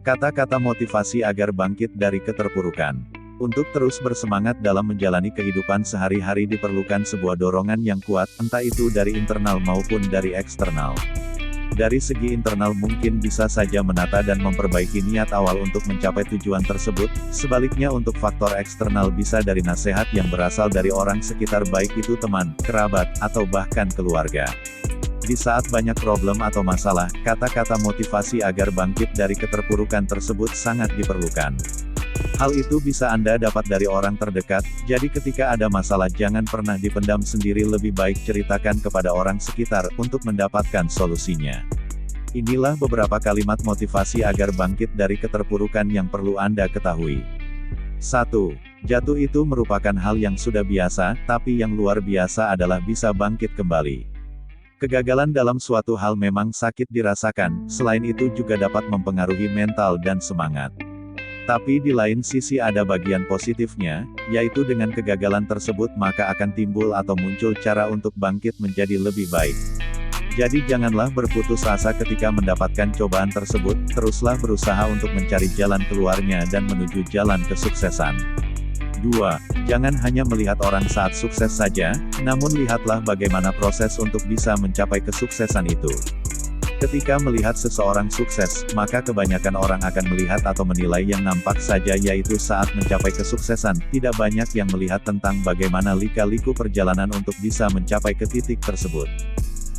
Kata-kata motivasi agar bangkit dari keterpurukan. Untuk terus bersemangat dalam menjalani kehidupan sehari-hari diperlukan sebuah dorongan yang kuat, entah itu dari internal maupun dari eksternal. Dari segi internal mungkin bisa saja menata dan memperbaiki niat awal untuk mencapai tujuan tersebut, sebaliknya untuk faktor eksternal bisa dari nasihat yang berasal dari orang sekitar baik itu teman, kerabat, atau bahkan keluarga. Di saat banyak problem atau masalah, kata-kata motivasi agar bangkit dari keterpurukan tersebut sangat diperlukan. Hal itu bisa Anda dapat dari orang terdekat, jadi ketika ada masalah jangan pernah dipendam sendiri, lebih baik ceritakan kepada orang sekitar, untuk mendapatkan solusinya. Inilah beberapa kalimat motivasi agar bangkit dari keterpurukan yang perlu Anda ketahui. 1. Jatuh itu merupakan hal yang sudah biasa, tapi yang luar biasa adalah bisa bangkit kembali. Kegagalan dalam suatu hal memang sakit dirasakan, selain itu juga dapat mempengaruhi mental dan semangat. Tapi di lain sisi ada bagian positifnya, yaitu dengan kegagalan tersebut maka akan timbul atau muncul cara untuk bangkit menjadi lebih baik. Jadi janganlah berputus asa ketika mendapatkan cobaan tersebut, teruslah berusaha untuk mencari jalan keluarnya dan menuju jalan kesuksesan. 2. Jangan hanya melihat orang saat sukses saja, namun lihatlah bagaimana proses untuk bisa mencapai kesuksesan itu. Ketika melihat seseorang sukses, maka kebanyakan orang akan melihat atau menilai yang nampak saja, yaitu saat mencapai kesuksesan, tidak banyak yang melihat tentang bagaimana lika-liku perjalanan untuk bisa mencapai ke titik tersebut.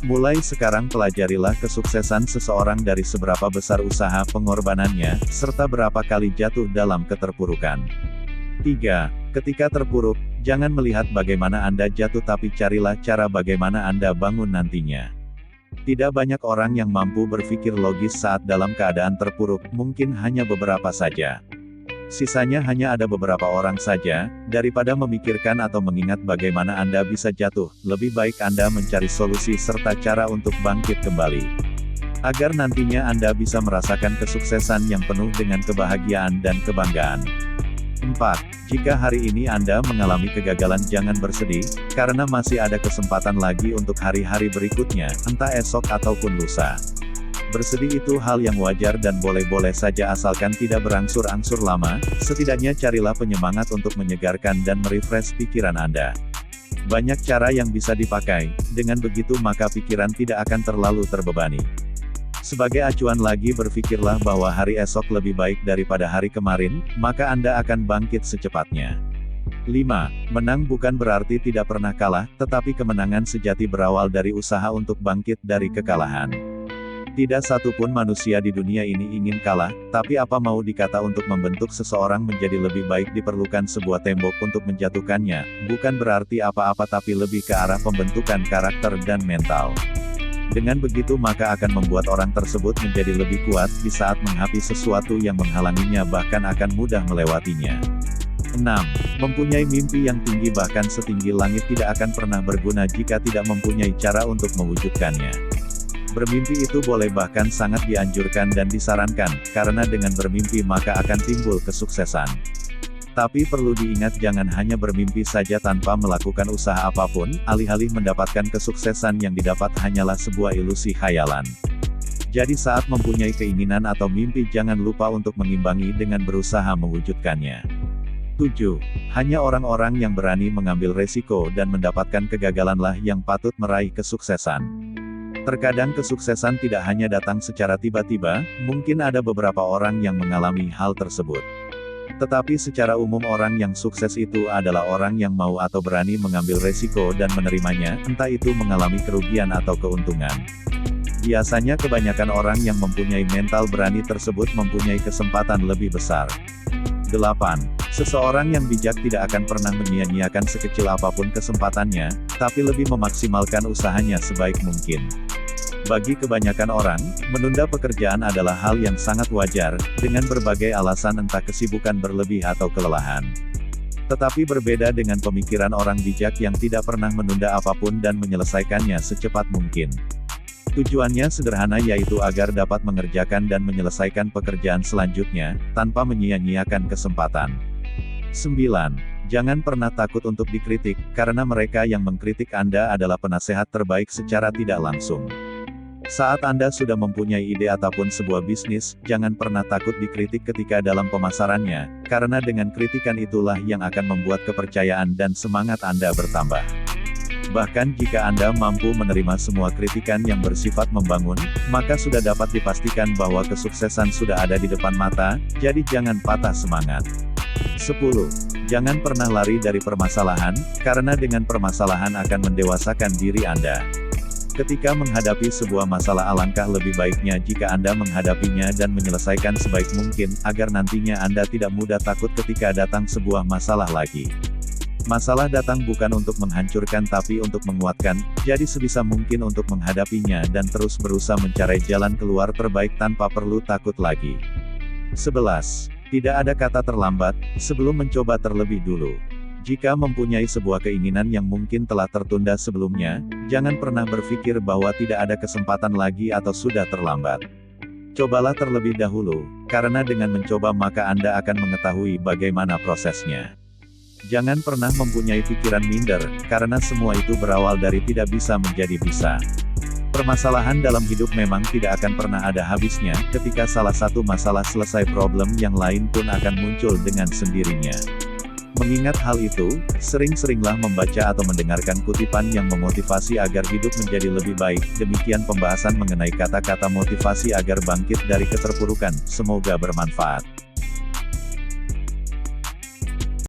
Mulai sekarang pelajarilah kesuksesan seseorang dari seberapa besar usaha pengorbanannya, serta berapa kali jatuh dalam keterpurukan. 3. Ketika terpuruk, jangan melihat bagaimana Anda jatuh tapi carilah cara bagaimana Anda bangun nantinya. Tidak banyak orang yang mampu berpikir logis saat dalam keadaan terpuruk, mungkin hanya beberapa saja. Sisanya hanya ada beberapa orang saja. Daripada memikirkan atau mengingat bagaimana Anda bisa jatuh, lebih baik Anda mencari solusi serta cara untuk bangkit kembali. Agar nantinya Anda bisa merasakan kesuksesan yang penuh dengan kebahagiaan dan kebanggaan. 4. Jika hari ini Anda mengalami kegagalan jangan bersedih, karena masih ada kesempatan lagi untuk hari-hari berikutnya, entah esok ataupun lusa. Bersedih itu hal yang wajar dan boleh-boleh saja asalkan tidak berangsur-angsur lama, setidaknya carilah penyemangat untuk menyegarkan dan merefresh pikiran Anda. Banyak cara yang bisa dipakai, dengan begitu maka pikiran tidak akan terlalu terbebani. Sebagai acuan lagi berpikirlah bahwa hari esok lebih baik daripada hari kemarin, maka Anda akan bangkit secepatnya. 5. Menang bukan berarti tidak pernah kalah, tetapi kemenangan sejati berawal dari usaha untuk bangkit dari kekalahan. Tidak satupun manusia di dunia ini ingin kalah, tapi apa mau dikata untuk membentuk seseorang menjadi lebih baik diperlukan sebuah tembok untuk menjatuhkannya, bukan berarti apa-apa tapi lebih ke arah pembentukan karakter dan mental. Dengan begitu maka akan membuat orang tersebut menjadi lebih kuat di saat menghadapi sesuatu yang menghalanginya, bahkan akan mudah melewatinya. 6. Mempunyai mimpi yang tinggi bahkan setinggi langit tidak akan pernah berguna jika tidak mempunyai cara untuk mewujudkannya. Bermimpi itu boleh bahkan sangat dianjurkan dan disarankan, karena dengan bermimpi maka akan timbul kesuksesan. Tapi perlu diingat jangan hanya bermimpi saja tanpa melakukan usaha apapun, alih-alih mendapatkan kesuksesan yang didapat hanyalah sebuah ilusi khayalan. Jadi saat mempunyai keinginan atau mimpi jangan lupa untuk mengimbangi dengan berusaha mewujudkannya. 7. Hanya orang-orang yang berani mengambil resiko dan mendapatkan kegagalanlah yang patut meraih kesuksesan. Terkadang kesuksesan tidak hanya datang secara tiba-tiba, mungkin ada beberapa orang yang mengalami hal tersebut. Tetapi secara umum orang yang sukses itu adalah orang yang mau atau berani mengambil resiko dan menerimanya, entah itu mengalami kerugian atau keuntungan. Biasanya kebanyakan orang yang mempunyai mental berani tersebut mempunyai kesempatan lebih besar. 8. Seseorang yang bijak tidak akan pernah menyia-nyiakan sekecil apapun kesempatannya, tapi lebih memaksimalkan usahanya sebaik mungkin. Bagi kebanyakan orang, menunda pekerjaan adalah hal yang sangat wajar, dengan berbagai alasan entah kesibukan berlebih atau kelelahan. Tetapi berbeda dengan pemikiran orang bijak yang tidak pernah menunda apapun dan menyelesaikannya secepat mungkin. Tujuannya sederhana yaitu agar dapat mengerjakan dan menyelesaikan pekerjaan selanjutnya, tanpa menyia-nyiakan kesempatan. 9. Jangan pernah takut untuk dikritik, karena mereka yang mengkritik Anda adalah penasehat terbaik secara tidak langsung. Saat Anda sudah mempunyai ide ataupun sebuah bisnis, jangan pernah takut dikritik ketika dalam pemasarannya, karena dengan kritikan itulah yang akan membuat kepercayaan dan semangat Anda bertambah. Bahkan jika Anda mampu menerima semua kritikan yang bersifat membangun, maka sudah dapat dipastikan bahwa kesuksesan sudah ada di depan mata, jadi jangan patah semangat. 10. Jangan pernah lari dari permasalahan, karena dengan permasalahan akan mendewasakan diri Anda. Ketika menghadapi sebuah masalah, alangkah lebih baiknya jika Anda menghadapinya dan menyelesaikan sebaik mungkin, agar nantinya Anda tidak mudah takut ketika datang sebuah masalah lagi. Masalah datang bukan untuk menghancurkan tapi untuk menguatkan, jadi sebisa mungkin untuk menghadapinya dan terus berusaha mencari jalan keluar terbaik tanpa perlu takut lagi. 11. Tidak ada kata terlambat, sebelum mencoba terlebih dulu. Jika mempunyai sebuah keinginan yang mungkin telah tertunda sebelumnya, jangan pernah berpikir bahwa tidak ada kesempatan lagi atau sudah terlambat. Cobalah terlebih dahulu, karena dengan mencoba maka Anda akan mengetahui bagaimana prosesnya. Jangan pernah mempunyai pikiran minder, karena semua itu berawal dari tidak bisa menjadi bisa. Permasalahan dalam hidup memang tidak akan pernah ada habisnya, ketika salah satu masalah selesai problem yang lain pun akan muncul dengan sendirinya. Mengingat hal itu, sering-seringlah membaca atau mendengarkan kutipan yang memotivasi agar hidup menjadi lebih baik. Demikian pembahasan mengenai kata-kata motivasi agar bangkit dari keterpurukan. Semoga bermanfaat.